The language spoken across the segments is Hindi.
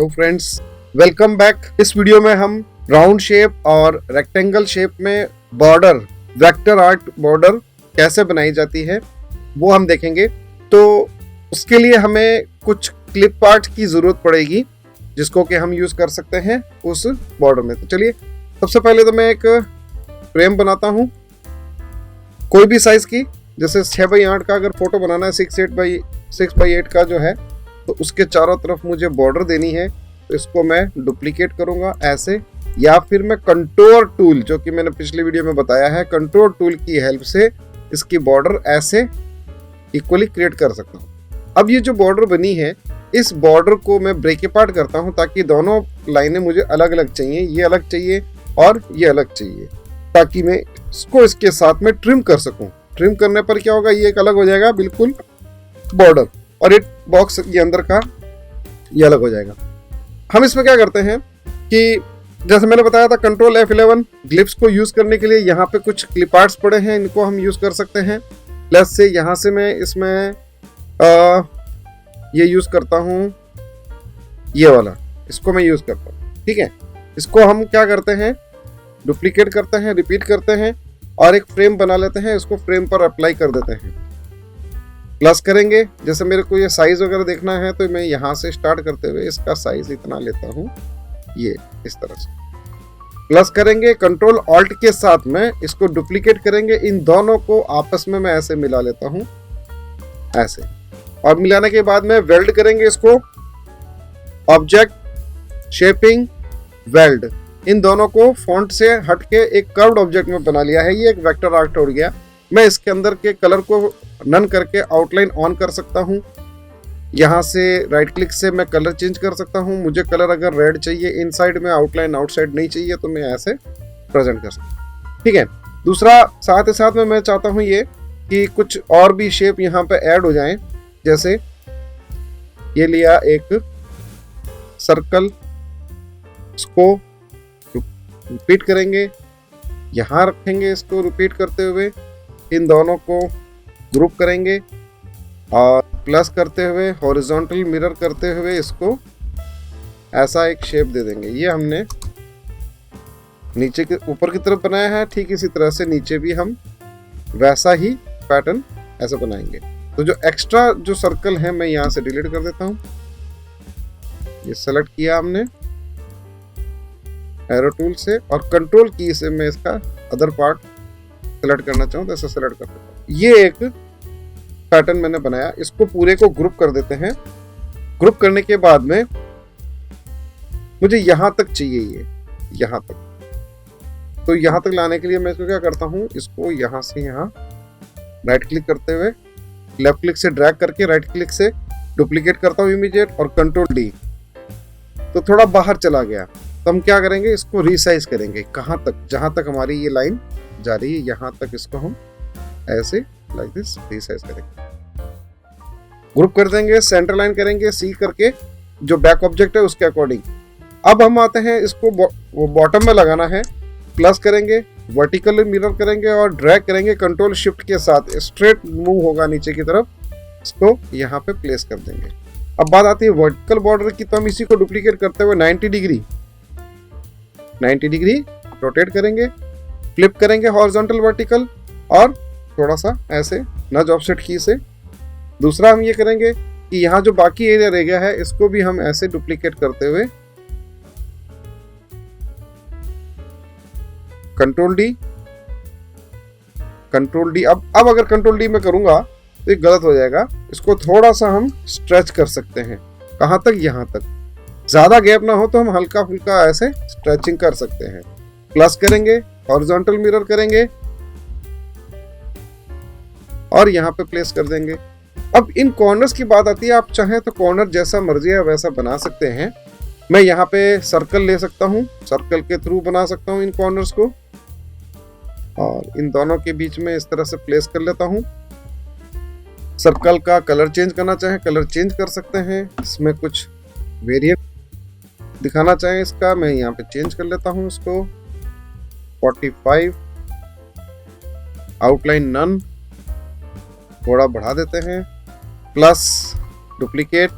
Hello friends, welcome back. इस वीडियो में हम राउंड शेप और रेक्टेंगल शेप में बॉर्डर, वेक्टर आर्ट बॉर्डर कैसे बनाई जाती है वो हम देखेंगे। तो उसके लिए हमें कुछ क्लिप आर्ट की जरूरत पड़ेगी जिसको कि हम यूज कर सकते हैं उस बॉर्डर में। तो चलिए, सबसे पहले तो मैं एक फ्रेम बनाता हूँ कोई भी साइज की। जैसे 6x8 का अगर फोटो बनाना है, 6x8 का जो है, तो उसके चारों तरफ मुझे बॉर्डर देनी है। तो इसको मैं डुप्लीकेट करूंगा ऐसे, या फिर मैं कंटूर टूल, जो कि मैंने पिछले वीडियो में बताया है, कंटूर टूल की हेल्प से इसकी बॉर्डर ऐसे इक्वली क्रिएट कर सकता हूं। अब ये जो बॉर्डर बनी है, इस बॉर्डर को मैं ब्रेक अपार्ट करता हूं ताकि दोनों लाइनें मुझे अलग अलग चाहिए, ये अलग चाहिए और ये अलग चाहिए, ताकि मैं इसको इसके साथ में ट्रिम कर सकूं। ट्रिम करने पर क्या होगा, ये एक अलग हो जाएगा बिल्कुल बॉर्डर, और एक बॉक्स ये अंदर का ये अलग हो जाएगा। हम इसमें क्या करते हैं कि जैसे मैंने बताया था, कंट्रोल F11 ग्लिप्स को यूज करने के लिए यहाँ पे कुछ क्लिप आर्ट्स पड़े हैं, इनको हम यूज कर सकते हैं। प्लस से यहाँ से मैं इसमें ये यूज करता हूँ, ये वाला, इसको मैं यूज करता हूँ। ठीक है, इसको हम क्या करते हैं, डुप्लीकेट करते हैं, रिपीट करते हैं और एक फ्रेम बना लेते हैं। इसको फ्रेम पर अप्लाई कर देते हैं, प्लस करेंगे। जैसे मेरे को ये साइज वगैरह देखना है तो मैं यहाँ से स्टार्ट करते हुए इसका साइज इतना लेता हूँ, ये इस तरह से प्लस करेंगे। कंट्रोल ऑल्ट के साथ में इसको डुप्लीकेट करेंगे, इन दोनों को आपस में मैं ऐसे मिला लेता हूँ, ऐसे। और मिलाने के बाद में वेल्ड करेंगे इसको, ऑब्जेक्ट, शेपिंग, वेल्ड, इन दोनों को फॉन्ट से हट के एक कर्व्ड ऑब्जेक्ट में बना लिया है। ये एक वेक्टर आर्ट हो गया। मैं इसके अंदर के कलर को नन करके आउटलाइन ऑन कर सकता हूँ। यहाँ से राइट क्लिक से मैं कलर चेंज कर सकता हूँ। मुझे कलर अगर रेड चाहिए इनसाइड में, आउटलाइन आउटसाइड नहीं चाहिए, तो मैं ऐसे प्रेजेंट कर सकता हूँ। ठीक है, दूसरा साथ ही साथ में मैं चाहता हूँ ये कि कुछ और भी शेप यहाँ पे ऐड हो जाएं। जैसे ये लिया एक सर्कल, इसको रिपीट करेंगे, यहाँ रखेंगे, इसको रिपीट करते हुए इन दोनों को ग्रुप करेंगे और प्लस करते हुए हॉरिजॉन्टल मिरर करते हुए इसको ऐसा एक शेप दे देंगे। ये हमने नीचे के ऊपर की तरफ बनाया है, ठीक इसी तरह से नीचे भी हम वैसा ही पैटर्न ऐसा बनाएंगे। तो जो एक्स्ट्रा जो सर्कल है मैं यहाँ से डिलीट कर देता हूँ। ये सेलेक्ट किया हमने एरो टूल से, और कंट्रोल की से मैं इसका अदर पार्ट सेलेक्ट करना चाहूँ तो ऐसे सेलेक्ट कर देता हूँ। ये एक पैटर्न मैंने बनाया, इसको पूरे को ग्रुप कर देते हैं। ग्रुप करने के बाद में मुझे यहाँ तक चाहिए, ये यहाँ तक। तो यहाँ तक लाने के लिए मैं इसको क्या करता हूँ, इसको यहाँ से यहाँ राइट क्लिक करते हुए लेफ्ट क्लिक से ड्रैग करके राइट क्लिक से डुप्लीकेट करता हूँ इमीडिएट, और कंट्रोल D। तो थोड़ा बाहर चला गया, तो हम क्या करेंगे, इसको रीसाइज करेंगे। कहाँ तक, जहां तक हमारी ये लाइन जा रही है यहां तक इसको हम ऐसे लाइक दिस रीसाइज करेंगे, ग्रुप कर देंगे, सेंटर लाइन करेंगे C करके, जो बैक ऑब्जेक्ट है उसके अकॉर्डिंग। अब हम आते हैं, इसको वो बॉटम में लगाना है, प्लस करेंगे, वर्टिकल मिरर करेंगे और ड्रैग करेंगे कंट्रोल शिफ्ट के साथ, स्ट्रेट मूव होगा नीचे की तरफ, इसको यहाँ पे प्लेस कर देंगे। अब बात आती है वर्टिकल बॉर्डर की, तो हम इसी को डुप्लीकेट करते हुए 90 डिग्री रोटेट करेंगे, फ्लिप करेंगे हॉरिजॉन्टल वर्टिकल, और थोड़ा सा ऐसे नज ऑफसेट की से। दूसरा हम ये करेंगे कि यहाँ जो बाकी एरिया रह गया है इसको भी हम ऐसे डुप्लीकेट करते हुए कंट्रोल डी। अब अगर कंट्रोल D में करूंगा तो ये गलत हो जाएगा। इसको थोड़ा सा हम स्ट्रेच कर सकते हैं, कहां तक, यहां तक। ज्यादा गैप ना हो तो हम हल्का फुल्का ऐसे स्ट्रेचिंग कर सकते हैं। प्लस करेंगे, हॉरिजॉन्टल मिरर करेंगे और यहाँ पे प्लेस कर देंगे। अब इन कॉर्नर्स की बात आती है, आप चाहें तो कॉर्नर जैसा मर्जी है वैसा बना सकते हैं। मैं यहाँ पे सर्कल ले सकता हूँ, सर्कल के थ्रू बना सकता हूँ इन कॉर्नर्स को, और इन दोनों के बीच में इस तरह से प्लेस कर लेता हूँ। सर्कल का कलर चेंज करना चाहे कलर चेंज कर सकते हैं, इसमें कुछ वेरिएंट दिखाना चाहें इसका, मैं यहाँ पे चेंज कर लेता हूँ इसको 45, आउटलाइन नन थोड़ा बढ़ा देते हैं, plus duplicate,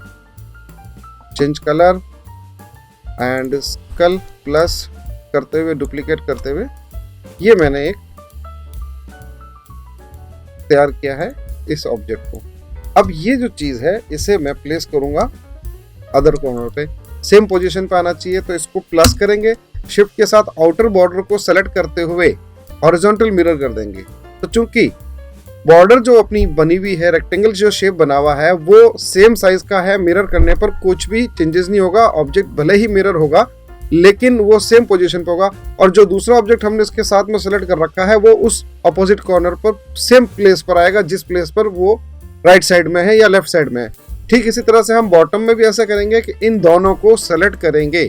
change colour, and scale plus करते हुए, डुप्लीकेट करते हुए ये मैंने एक तैयार किया है इस ऑब्जेक्ट को। अब ये जो चीज है इसे मैं प्लेस करूंगा अदर कॉर्नर पे, सेम पोजीशन पे आना चाहिए, तो इसको प्लस करेंगे, शिफ्ट के साथ आउटर बॉर्डर को सेलेक्ट करते हुए हॉरिजॉन्टल मिरर कर देंगे। तो चूंकि बॉर्डर जो अपनी बनी हुई है, रेक्टेंगल जो शेप बना हुआ है वो सेम साइज का है, मिरर करने पर कुछ भी चेंजेस नहीं होगा, ऑब्जेक्ट भले ही मिरर होगा लेकिन वो सेम पोजीशन पे होगा। और जो दूसरा ऑब्जेक्ट हमने इसके साथ में सेलेक्ट कर रखा है वो उस अपोजिट कॉर्नर पर सेम प्लेस पर आएगा जिस प्लेस पर वो राइट साइड में है या लेफ्ट साइड में है। ठीक इसी तरह से हम बॉटम में भी ऐसा करेंगे कि इन दोनों को सेलेक्ट करेंगे,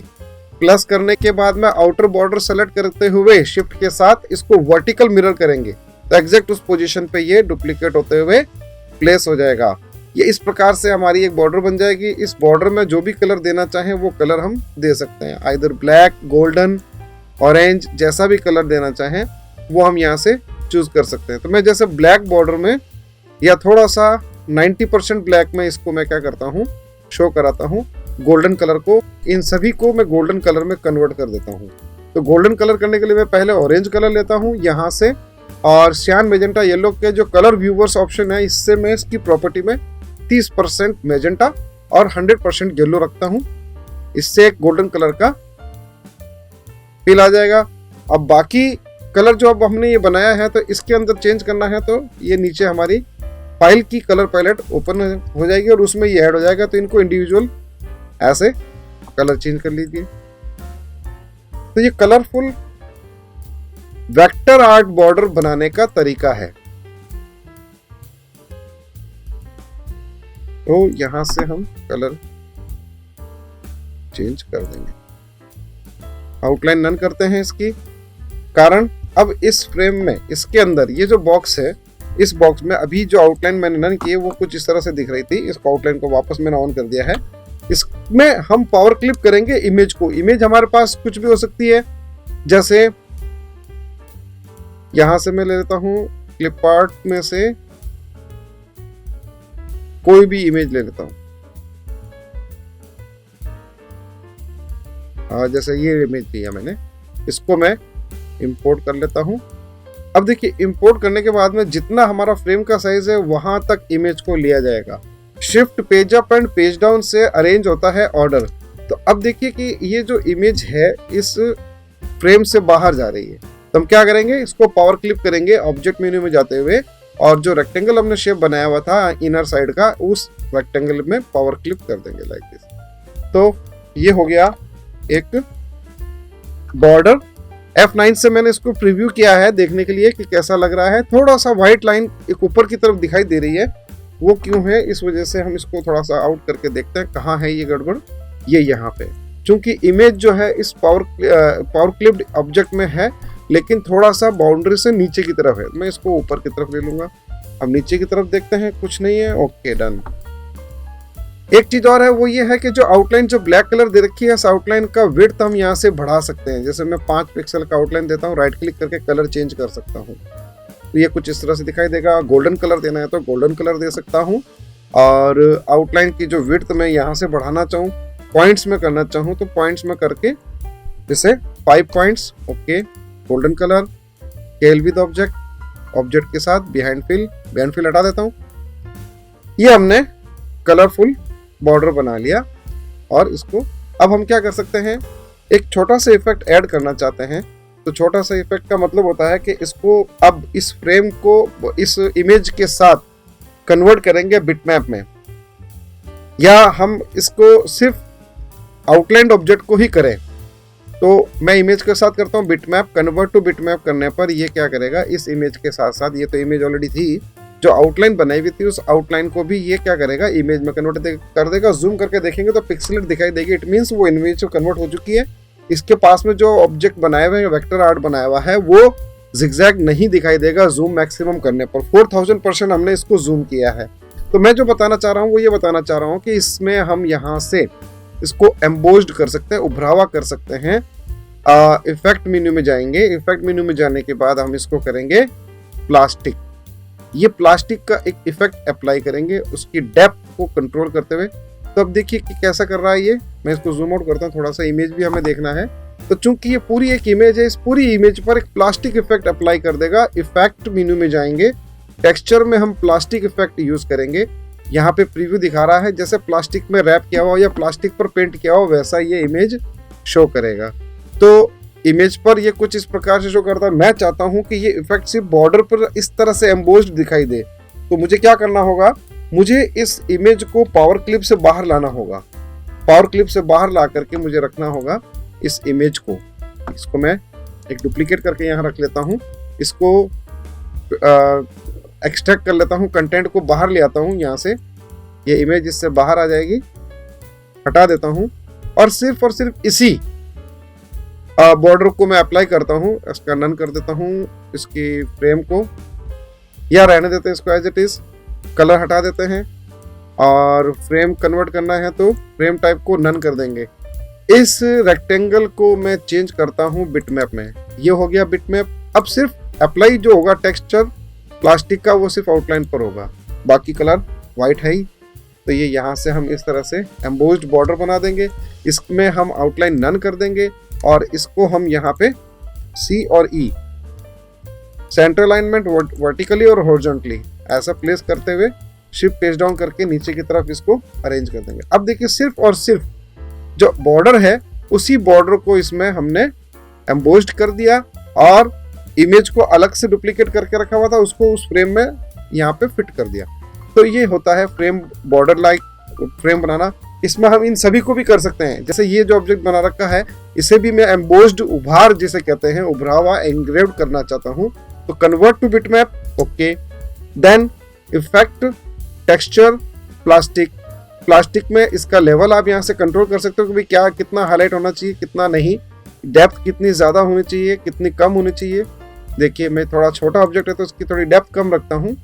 प्लस करने के बाद में आउटर बॉर्डर सेलेक्ट करते हुए शिफ्ट के साथ इसको वर्टिकल मिरर करेंगे, तो एग्जैक्ट उस पोजीशन पे ये डुप्लीकेट होते हुए प्लेस हो जाएगा। ये इस प्रकार से हमारी एक बॉर्डर बन जाएगी। इस बॉर्डर में जो भी कलर देना चाहें वो कलर हम दे सकते हैं, आइदर ब्लैक, गोल्डन, ऑरेंज, जैसा भी कलर देना चाहें वो हम यहाँ से चूज कर सकते हैं। तो मैं जैसे ब्लैक बॉर्डर में या थोड़ा सा 90% ब्लैक में इसको मैं क्या करता हूँ, शो कराता हूँ गोल्डन कलर को, इन सभी को मैं गोल्डन कलर में कन्वर्ट कर देता हूँ। तो गोल्डन कलर करने के लिए मैं पहले ऑरेंज कलर लेता हूँ यहाँ से, और सियान, मेजेंटा, येलो के जो कलर व्यूवर्स ऑप्शन है इससे मैं इसकी प्रॉपर्टी में 30% मेजेंटा और 100% येलो रखता हूँ। इससे एक गोल्डन कलर का फील आ जाएगा। अब बाकी कलर जो अब हमने ये बनाया है तो इसके अंदर चेंज करना है तो ये नीचे हमारी फाइल की कलर पैलेट ओपन हो जाएगी और उसमें ये ऐड हो जाएगा, तो इनको इंडिविजुअल ऐसे कलर चेंज कर लीजिए। तो ये कलरफुल वेक्टर आर्ट बॉर्डर बनाने का तरीका है। तो यहां से हम कलर चेंज कर देंगे, आउटलाइन नन करते हैं इसकी, कारण अब इस फ्रेम में इसके अंदर ये जो बॉक्स है, इस बॉक्स में अभी जो आउटलाइन मैंने नन की है वो कुछ इस तरह से दिख रही थी। इसको आउटलाइन को वापस मैंने ऑन कर दिया है। इसमें हम पावर क्लिप करेंगे इमेज को। इमेज हमारे पास कुछ भी हो सकती है, जैसे यहां से मैं ले लेता हूं क्लिप आर्ट में से कोई भी इमेज ले लेता हूं, जैसे ये इमेज दिया मैंने, इसको मैं इंपोर्ट कर लेता हूं। अब देखिए इंपोर्ट करने के बाद में जितना हमारा फ्रेम का साइज है वहां तक इमेज को लिया जाएगा। Shift page up and page down से अरेंज होता है ऑर्डर। तो अब देखिए कि ये जो इमेज है इस फ्रेम से बाहर जा रही है, तो हम क्या करेंगे, इसको पावर क्लिप करेंगे ऑब्जेक्ट मेन्यू में जाते हुए, और जो रेक्टेंगल हमने शेप बनाया हुआ था इनर साइड का उस रेक्टेंगल में पावर क्लिप कर देंगे लाइक दिस। तो ये हो गया एक बॉर्डर। F9 से मैंने इसको प्रीव्यू किया है देखने के लिए कि कैसा लग रहा है। थोड़ा सा व्हाइट लाइन एक ऊपर की तरफ दिखाई दे रही है, वो क्यों है, इस वजह से हम इसको थोड़ा सा आउट करके देखते हैं कहाँ है ये गड़बड़। ये यहाँ पे, चूंकि इमेज जो है इस पावर क्लिप्ड ऑब्जेक्ट में है लेकिन थोड़ा सा बाउंड्री से नीचे की तरफ है, मैं इसको ऊपर की तरफ ले लूंगा। अब नीचे की तरफ देखते हैं, कुछ नहीं है, ओके डन। एक चीज और है, वो ये है कि जो आउटलाइन जो ब्लैक कलर दे रखी है इस आउटलाइन का विड्थ हम यहाँ से बढ़ा सकते हैं। जैसे मैं 5 पिक्सल का आउटलाइन देता हूँ, राइट क्लिक करके कलर चेंज कर सकता हूँ, तो ये कुछ इस तरह से दिखाई देगा। गोल्डन कलर देना है तो गोल्डन कलर दे सकता हूँ, और आउटलाइन की जो विड्थ मैं यहाँ से बढ़ाना चाहूँ, पॉइंट्स में करना चाहूँ तो पॉइंट्स में करके जैसे 5 points, okay, golden colour, scale with object के साथ बिहाइंड फिल हटा देता हूँ। ये हमने कलरफुल बॉर्डर बना लिया। और इसको अब हम क्या कर सकते हैं, एक छोटा सा इफेक्ट ऐड करना चाहते हैं। तो छोटा सा इफेक्ट का मतलब होता है कि इसको अब इस फ्रेम को इस इमेज के साथ कन्वर्ट करेंगे बिटमैप में, या हम इसको सिर्फ आउटलाइन ऑब्जेक्ट को ही करें। तो मैं इमेज के साथ करता हूँ बिटमैप, कन्वर्ट टू बिटमैप करने पर ये क्या करेगा, इस इमेज के साथ साथ, ये तो इमेज ऑलरेडी थी, जो आउटलाइन बनाई हुई थी उस आउटलाइन को भी ये क्या करेगा, इमेज में कन्वर्ट कर देगा। जूम करके देखेंगे तो पिक्सेलेट दिखाई देगी, इट मींस वो इमेज कन्वर्ट हो चुकी है। इसके पास में जो ऑब्जेक्ट बनाया हुआ है, वेक्टर आर्ट बनाया हुआ है, वो जिगजैग नहीं दिखाई देगा जूम मैक्सिमम करने पर। 4000% हमने इसको जूम किया है। तो मैं जो बताना चाह रहा हूँ वो ये बताना चाह रहा हूँ कि इसमें हम यहाँ से इसको एम्बोस्ड कर सकते हैं, उभरावा कर सकते हैं। इफेक्ट मेन्यू में जाएंगे, इफेक्ट मेन्यू में जाने के बाद हम इसको करेंगे प्लास्टिक। ये प्लास्टिक का एक इफेक्ट अप्लाई करेंगे, उसकी डेप्थ को कंट्रोल करते हुए तो अब देखिए कि कैसा कर रहा है ये। मैं इसको जूम आउट करता हूँ थोड़ा सा, इमेज भी हमें देखना है। तो चूंकि ये पूरी एक इमेज है, इस पूरी इमेज पर एक प्लास्टिक इफेक्ट अप्लाई कर देगा। इफेक्ट मेन्यू में जाएंगे, टेक्सचर में हम प्लास्टिक इफेक्ट यूज करेंगे। यहाँ पे प्रीव्यू दिखा रहा है, जैसे प्लास्टिक में रैप किया हुआ या प्लास्टिक पर पेंट किया हुआ वैसा ये इमेज शो करेगा। तो इमेज पर ये कुछ इस प्रकार से शो करता है। मैं चाहता हूं कि ये इफेक्ट सिर्फ बॉर्डर पर इस तरह से एम्बोस्ड दिखाई दे, तो मुझे क्या करना होगा, मुझे इस इमेज को पावर क्लिप से बाहर लाना होगा। पावर क्लिप से बाहर ला करके मुझे रखना होगा इस इमेज को। इसको मैं एक डुप्लीकेट करके यहाँ रख लेता हूँ, इसको एक्सट्रैक्ट कर लेता हूँ, कंटेंट को बाहर ले आता हूँ यहाँ से। ये इमेज इससे बाहर आ जाएगी, हटा देता हूँ और सिर्फ इसी बॉर्डर को मैं अप्लाई करता हूँ। इसका नन कर देता हूँ, इसकी फ्रेम को या रहने देते हैं इसको एज इट इज। कलर हटा देते हैं और फ्रेम कन्वर्ट करना है तो फ्रेम टाइप को नन कर देंगे। इस रेक्टेंगल को मैं चेंज करता हूँ बिटमैप में। ये हो गया बिटमैप। अब सिर्फ अप्लाई जो होगा टेक्सचर प्लास्टिक का वो सिर्फ आउटलाइन पर होगा, बाकी कलर वाइट है ही। तो ये यहाँ से हम इस तरह से एम्बोस्ड बॉर्डर बना देंगे। इसमें हम आउटलाइन नन कर देंगे और इसको हम यहाँ पे C और E सेंटर अलाइनमेंट वर्टिकली और हॉरिजॉन्टली ऐसा प्लेस करते हुए शिफ्ट पेज डाउन करके नीचे की तरफ इसको अरेंज कर देंगे। अब देखिए सिर्फ और सिर्फ जो बॉर्डर है उसी बॉर्डर को इसमें हमने एम्बोस्ड कर दिया और इमेज को अलग से डुप्लीकेट करके रखा हुआ था उसको उस फ्रेम में यहाँ पे फिट कर दिया। तो ये होता है फ्रेम बॉर्डर लाइक फ्रेम बनाना। इसमें हम इन सभी को भी कर सकते हैं। जैसे ये जो ऑब्जेक्ट बना रखा है इसे भी मैं एम्बोस्ड उभार जिसे कहते हैं, उभरा हुआ एंग्रेव्ड करना चाहता हूँ, तो convert to bitmap, okay. Then effect, texture, plastic में इसका लेवल आप यहाँ से कंट्रोल कर सकते हो कि भाई क्या कितना हाईलाइट होना चाहिए, कितना नहीं, डेप्थ कितनी ज्यादा होनी चाहिए, कितनी कम होनी चाहिए। देखिए मैं थोड़ा छोटा ऑब्जेक्ट है तो इसकी थोड़ी डेप्थ कम रखता हूँ,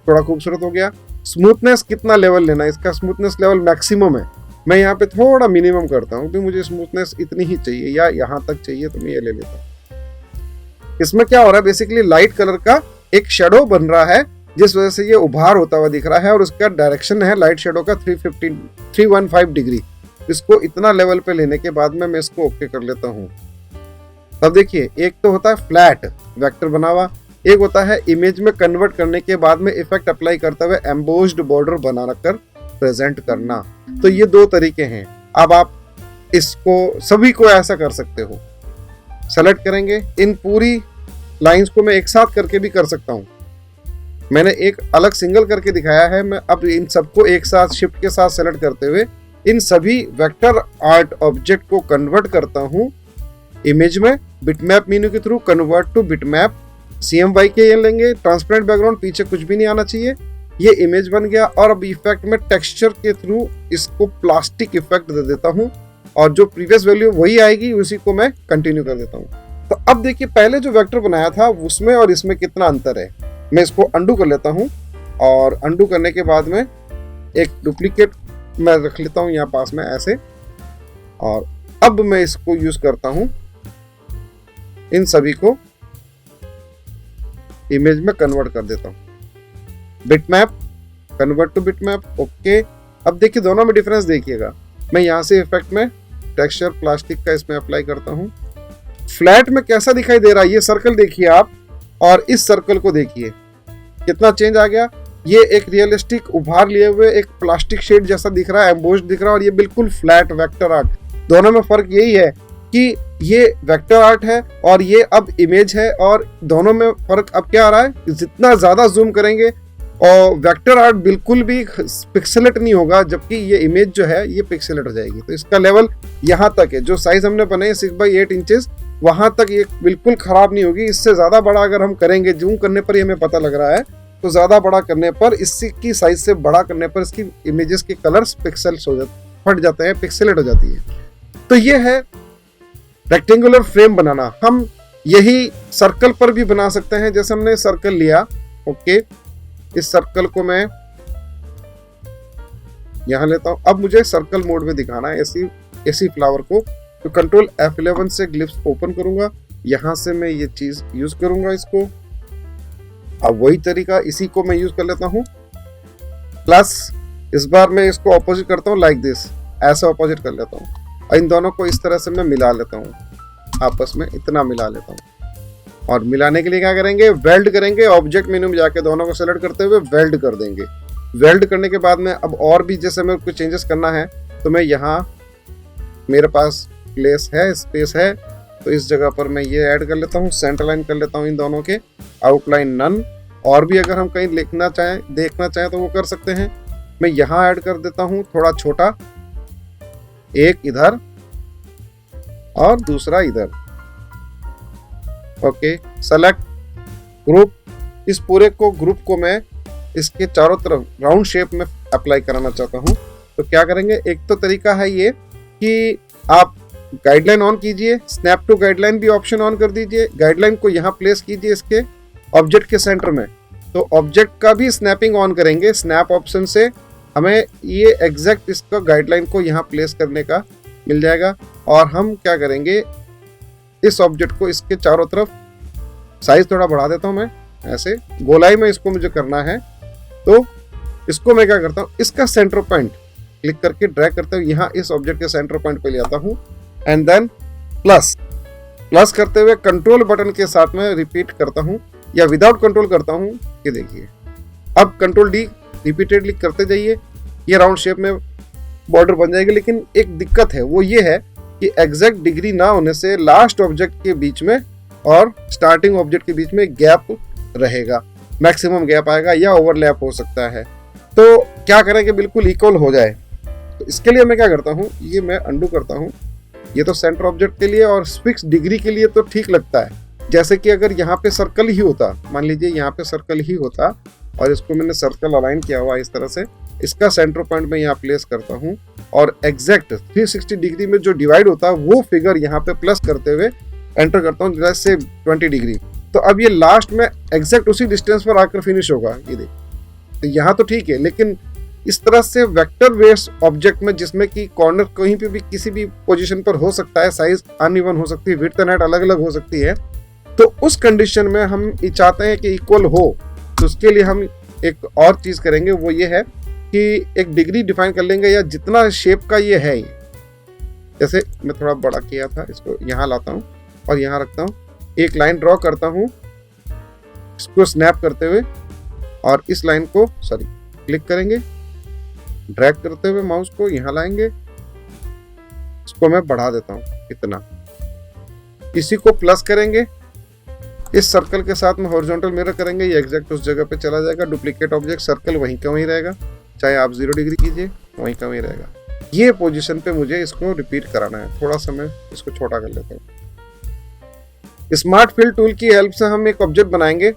थोड़ा खूबसूरत हो गया। स्मूथनेस कितना लेवल लेना है, इसका स्मूथनेस लेवल मैक्सिमम है, मैं यहाँ पे थोड़ा मिनिमम करता हूँ कि मुझे स्मूथनेस इतनी ही चाहिए या यहाँ तक चाहिए तो मैं ये ले लेता हूँ। इसमें क्या हो रहा है, बेसिकली लाइट कलर का एक शेडो बन रहा है जिस वजह से ये उभार होता हुआ दिख रहा है और उसका डायरेक्शन है लाइट शेडो का 315 डिग्री। इसको इतना लेवल पे लेने के बाद में मैं इसको ओके कर लेता हूँ। अब देखिए एक तो होता है फ्लैट वेक्टर बना हुआ, एक होता है इमेज में कन्वर्ट करने के बाद में इफेक्ट अप्लाई करते हुए एम्बोस्ड बॉर्डर बनाकर प्रेजेंट करना। तो ये दो तरीके हैं। अब आप इसको सभी को ऐसा कर सकते हो। सेलेक्ट करेंगे, इन पूरी लाइंस को मैं एक साथ करके भी कर सकता हूँ। मैंने एक अलग सिंगल करके दिखाया है। मैं अब इन सबको एक साथ शिफ्ट के साथ सेलेक्ट करते हुए इन सभी वेक्टर आर्ट ऑब्जेक्ट को कन्वर्ट करता हूँ इमेज में बिटमैप मेन्यू के थ्रू। कन्वर्ट टू बिटमैप, CMY के ये लेंगे, ट्रांसपेरेंट बैकग्राउंड, पीछे कुछ भी नहीं आना चाहिए। ये इमेज बन गया और अब इफेक्ट में टेक्सचर के थ्रू इसको प्लास्टिक इफेक्ट दे देता हूँ और जो प्रीवियस वैल्यू वही आएगी, उसी को मैं कंटिन्यू कर देता हूँ। तो अब देखिए पहले जो वेक्टर बनाया था उसमें और इसमें कितना अंतर है। मैं इसको अंडू कर लेता हूँ और अंडू करने के बाद में एक डुप्लीकेट मैं रख लेता हूँ यहाँ पास में ऐसे, और अब मैं इसको यूज करता हूँ इन सभी को इमेज में कन्वर्ट कर देता हूँ। Bitmap, convert to bitmap, okay. अब देखिए दोनों में डिफरेंस देखिएगा। मैं यहाँ से इफेक्ट में टेक्सचर प्लास्टिक का इसमें अप्लाई करता हूँ। फ्लैट में कैसा दिखाई दे रहा है, ये सर्कल देखिए आप और इस सर्कल को देखिए कितना चेंज आ गया। ये एक रियलिस्टिक उभार लिए हुए एक प्लास्टिक शेड जैसा दिख रहा है, एम्बोस्ड दिख रहा है, और ये बिल्कुल फ्लैट वेक्टर आर्ट। दोनों में फर्क यही है कि ये वेक्टर आर्ट है और ये अब इमेज है, और दोनों में फर्क अब क्या आ रहा है, जितना ज्यादा जूम करेंगे और वेक्टर आर्ट बिल्कुल भी पिक्सेलेट नहीं होगा, जबकि ये इमेज जो है ये पिक्सेलेट हो जाएगी। तो इसका लेवल यहाँ तक है, जो साइज हमने बनाई 6x8 इंचेस वहां तक ये बिल्कुल खराब नहीं होगी। इससे ज्यादा बड़ा अगर हम करेंगे, जूम करने पर ही हमें पता लग रहा है, तो ज्यादा बड़ा करने पर, इसकी साइज से बड़ा करने पर इसकी इमेजेस के कलर्स पिक्सेल्स हो जाते, फट जाते हैं, पिक्सेलेट हो जाती है। तो ये है रेक्टेंगुलर फ्रेम बनाना। हम यही सर्कल पर भी बना सकते हैं। जैसे हमने सर्कल लिया, ओके, इस सर्कल को मैं यहां लेता हूं। अब मुझे सर्कल मोड में दिखाना है ऐसी फ्लावर को, तो कंट्रोल F11 से ग्लिप्स ओपन करूंगा, यहां से मैं ये चीज यूज करूंगा इसको। अब वही तरीका इसी को मैं यूज कर लेता हूं, प्लस इस बार मैं इसको ऑपोजिट करता हूँ लाइक दिस, ऐसा ऑपोजिट कर लेता हूँ और इन दोनों को इस तरह से मैं मिला लेता हूँ, आपस में इतना मिला लेता हूँ। और मिलाने के लिए क्या करेंगे, वेल्ड करेंगे। ऑब्जेक्ट मेन्यू में जाके दोनों को सेलेक्ट करते हुए वेल्ड कर देंगे। वेल्ड करने के बाद में अब और भी जैसे मेरे को चेंजेस करना है तो मैं यहाँ, मेरे पास प्लेस है, स्पेस है, तो इस जगह पर मैं ये ऐड कर लेता हूँ, सेंटर लाइन कर लेता हूँ इन दोनों के, आउटलाइन नन। और भी अगर हम कहीं लिखना चाहें, देखना चाहें तो वो कर सकते हैं। मैं यहाँ ऐड कर देता हूँ थोड़ा छोटा, एक इधर और दूसरा इधर। Okay, select group. इस पूरे को ग्रुप को मैं इसके चारों तरफ राउंड शेप में अप्लाई कराना चाहता हूँ। तो क्या करेंगे, एक तो तरीका है ये कि आप गाइडलाइन ऑन कीजिए, स्नैप टू गाइडलाइन भी ऑप्शन ऑन कर दीजिए। गाइडलाइन को यहाँ प्लेस कीजिए इसके ऑब्जेक्ट के सेंटर में, तो ऑब्जेक्ट का भी स्नैपिंग ऑन करेंगे। स्नैप ऑप्शन से हमें ये एग्जैक्ट इसका गाइडलाइन को यहाँ प्लेस करने का मिल जाएगा। और हम क्या करेंगे, इस ऑब्जेक्ट को इसके चारों तरफ साइज थोड़ा बढ़ा देता हूँ मैं, ऐसे गोलाई में इसको मुझे करना है। तो इसको मैं क्या करता हूँ, इसका सेंटर पॉइंट क्लिक करके ड्रैग करते हुए यहाँ इस ऑब्जेक्ट के सेंटर पॉइंट पे ले आता हूँ एंड देन प्लस करते हुए कंट्रोल बटन के साथ में रिपीट करता हूँ या विदाउट कंट्रोल करता हूँ। ये देखिए, अब कंट्रोल डी रिपीटेडली करते जाइए, ये राउंड शेप में बॉर्डर बन जाएगी। लेकिन एक दिक्कत है, वो ये है कि एग्जैक्ट डिग्री ना होने से लास्ट ऑब्जेक्ट के बीच में और स्टार्टिंग ऑब्जेक्ट के बीच में गैप रहेगा, मैक्सिमम गैप आएगा या ओवरलैप हो सकता है। तो क्या करें कि बिल्कुल इक्वल हो जाए, तो इसके लिए मैं क्या करता हूँ, ये मैं अंडू करता हूँ। ये तो सेंटर ऑब्जेक्ट के लिए और फिक्स डिग्री के लिए तो ठीक लगता है। जैसे कि अगर यहाँ पे सर्कल ही होता, मान लीजिए यहाँ पे सर्कल ही होता और इसको मैंने सर्कल अलाइन किया हुआ इस तरह से, इसका सेंटर पॉइंट में यहाँ प्लेस करता हूँ और एग्जैक्ट 360 डिग्री में जो डिवाइड होता है वो फिगर यहाँ पे प्लस करते हुए एंटर करता हूँ, जैसे 20 डिग्री। तो अब ये लास्ट में एग्जैक्ट उसी डिस्टेंस पर आकर फिनिश होगा। ये देख, तो यहाँ तो ठीक है, लेकिन इस तरह से वेक्टर बेस्ड ऑब्जेक्ट में जिसमें कि कॉर्नर कहीं पे भी किसी भी पोजीशन पर हो सकता है, साइज अनइवन हो सकती है, विड्थ एंड हाइट अलग अलग हो सकती है, तो उस कंडीशन में हम चाहते हैं कि इक्वल हो। तो उसके लिए हम एक और चीज करेंगे, वो ये है कि एक डिग्री डिफाइन कर लेंगे या जितना शेप का ये है। जैसे मैं थोड़ा बड़ा किया था, इसको यहाँ लाता हूँ और यहाँ रखता हूँ, एक लाइन ड्रॉ करता हूँ इसको स्नैप करते हुए और इस लाइन को क्लिक करेंगे, ड्रैग करते हुए माउस को यहाँ लाएंगे, इसको मैं बढ़ा देता हूँ इतना। इसी को प्लस करेंगे, इस सर्कल के साथ में हॉरिजॉन्टल मिरर करेंगे, ये एग्जैक्ट उस जगह पे चला जाएगा। डुप्लीकेट ऑब्जेक्ट सर्कल वहीं का वहीं रहेगा, चाहे आप 0 डिग्री कीजिए वहीं का वहीं रहेगा। ये पोजीशन पे मुझे इसको रिपीट कराना है। थोड़ा सा मैं इसको छोटा कर लेता हूँ। स्मार्ट फिल टूल की हेल्प से हम एक ऑब्जेक्ट बनाएंगे,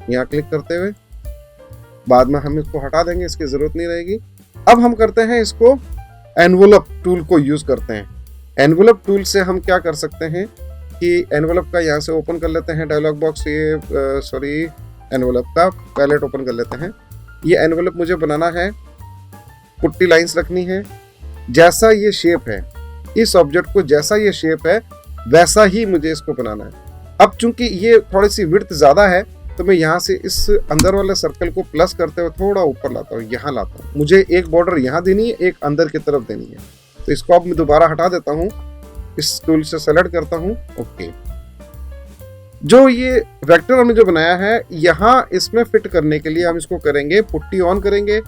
यहाँ क्लिक करते हुए, बाद में हम इसको हटा देंगे, इसकी जरूरत नहीं रहेगी। अब हम करते हैं इसको एनवलप टूल को यूज करते हैं। एनवलप टूल से हम क्या कर सकते हैं कि एनवलप का यहाँ से ओपन कर लेते हैं डायलॉग बॉक्स, ये एनवलप का पैलेट ओपन कर लेते हैं। ये एनवलप मुझे बनाना है, पुट्टी लाइंस रखनी है, जैसा ये शेप है इस ऑब्जेक्ट को, जैसा ये शेप है वैसा ही मुझे इसको बनाना है। अब चूंकि ये थोड़ी सी विड्थ ज्यादा है तो मैं यहाँ से इस अंदर वाले सर्कल को प्लस करते हुए थोड़ा ऊपर लाता हूँ, यहाँ लाता हूँ। मुझे एक बॉर्डर यहाँ देनी है, एक अंदर की तरफ देनी है, तो इसको अब मैं दोबारा हटा देता हूँ, इस टूल से सेलेक्ट करता हूँ। ओके, जो ये वेक्टर हमने जो बनाया है यहाँ इसमें फिट करने के लिए हम इसको करेंगे, पुट्टी ऑन करेंगे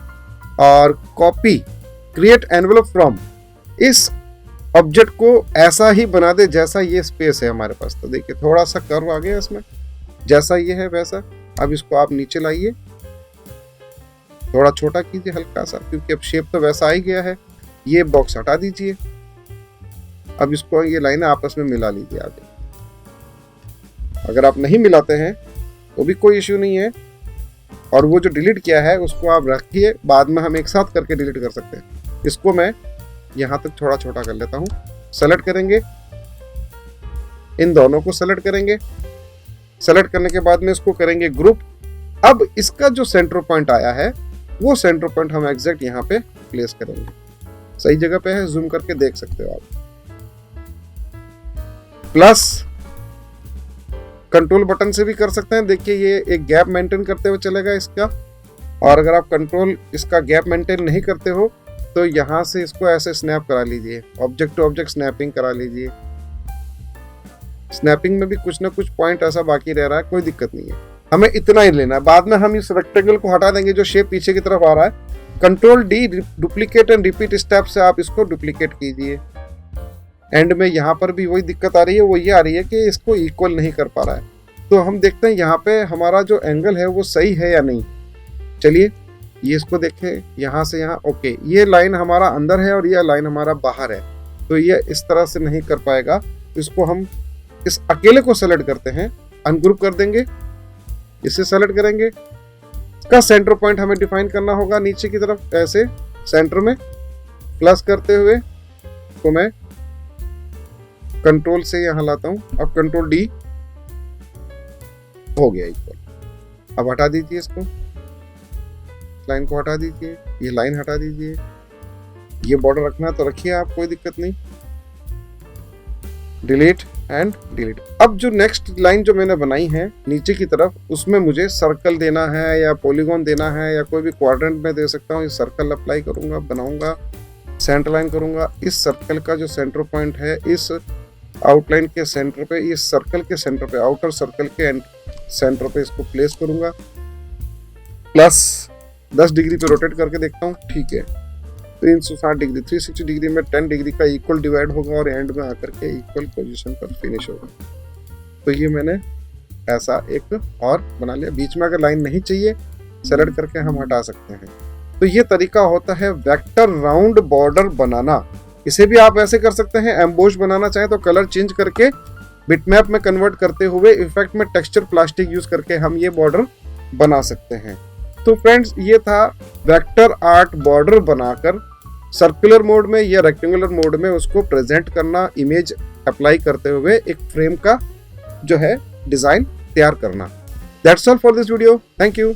और कॉपी क्रिएट एनवलप फ्रॉम, इस ऑब्जेक्ट को ऐसा ही बना दे जैसा ये स्पेस है हमारे पास। तो देखिए थोड़ा सा कर्व आ गया इसमें, जैसा ये है वैसा। अब इसको आप नीचे लाइए, थोड़ा छोटा कीजिए हल्का सा, क्योंकि अब शेप तो वैसा आ ही गया है। ये बॉक्स हटा दीजिए, अब इसको ये लाइनें आपस में मिला लीजिए आगे। अगर आप नहीं मिलाते हैं तो भी कोई इश्यू नहीं है, और वो जो डिलीट किया है उसको आप रखिए, बाद में हम एक साथ करके डिलीट कर सकते हैं। इसको मैं यहाँ तक थोड़ा छोटा कर लेता हूँ। सेलेक्ट करेंगे, इन दोनों को सेलेक्ट करेंगे, सेलेक्ट करने के बाद में इसको करेंगे ग्रुप। अब इसका जो सेंटर पॉइंट आया है वो सेंटर पॉइंट हम एग्जैक्ट यहाँ पे प्लेस करेंगे, सही जगह पे है, जूम करके देख सकते हो आप। प्लस कंट्रोल बटन से भी कर सकते हैं। देखिए ये एक गैप मेंटेन करते हुए चलेगा इसका, और अगर आप कंट्रोल इसका गैप मेंटेन नहीं करते हो तो यहाँ से इसको ऐसे स्नैप करा लीजिए, ऑब्जेक्ट टू ऑब्जेक्ट स्नैपिंग करा लीजिए। स्नैपिंग में भी कुछ ना कुछ पॉइंट ऐसा बाकी रह रहा है, कोई दिक्कत नहीं है, हमें इतना ही लेना है। बाद में हम इस रेक्टेंगल को हटा देंगे जो शेप पीछे की तरफ आ रहा है। Control D duplicate and repeat step से आप इसको डुप्लीकेट कीजिए। एंड में यहाँ पर भी वही दिक्कत आ रही है, वो ये आ रही है कि इसको इक्वल नहीं कर पा रहा है। तो हम देखते हैं यहाँ पे हमारा जो एंगल है वो सही है या नहीं। चलिए ये इसको देखें, यहाँ से यहाँ ओके, ये लाइन हमारा अंदर है और ये लाइन हमारा बाहर है, तो ये इस तरह से नहीं कर पाएगा। इसको हम इस अकेले को सेलेक्ट करते हैं, अनग्रुप कर देंगे, इसे सेलेक्ट करेंगे। इसका सेंटर पॉइंट हमें डिफाइन करना होगा नीचे की तरफ, ऐसे सेंटर में प्लस करते हुए तो मैं कंट्रोल से यहां लाता हूं। अब कंट्रोल डी हो गया इक्वल। अब हटा दीजिए इसको, लाइन को हटा दीजिए, ये लाइन हटा दीजिए, ये बॉर्डर रखना है तो रखिए आप, कोई दिक्कत नहीं। Delete and delete. अब जो नेक्स्ट लाइन जो मैंने बनाई है नीचे की तरफ, उसमें मुझे सर्कल देना है या पॉलीगॉन देना है या कोई भी क्वाड्रेंट में दे सकता हूँ। इस सर्कल अप्लाई करूंगा, बनाऊंगा, सेंटर लाइन करूंगा। इस सर्कल का जो सेंटर पॉइंट है इस आउटलाइन के सेंटर पे, इस सर्कल के सेंटर पे, आउटर सर्कल के सेंटर पे इसको प्लेस करूंगा। प्लस 10 डिग्री पे रोटेट करके देखता हूँ, ठीक है 360 डिग्री, 360 डिग्री में 10 डिग्री का इक्वल डिवाइड होगा और एंड में आकर के इक्वल पोजीशन पर फिनिश होगा। तो ये मैंने ऐसा एक और बना लिया। बीच में अगर लाइन नहीं चाहिए सेलेक्ट करके हम हटा सकते हैं। तो ये तरीका होता है वेक्टर राउंड बॉर्डर बनाना। इसे भी आप ऐसे कर सकते हैं, एम्बोश बनाना चाहें तो कलर चेंज करके बिटमैप में कन्वर्ट करते हुए इफेक्ट में टेक्सचर प्लास्टिक यूज करके हम ये बॉर्डर बना सकते हैं। तो फ्रेंड्स ये था वेक्टर आर्ट बॉर्डर बनाकर सर्कुलर मोड में या रेक्टेंगुलर मोड में उसको प्रेजेंट करना, इमेज अप्लाई करते हुए एक फ्रेम का जो है डिजाइन तैयार करना। That's all for this video, thank you.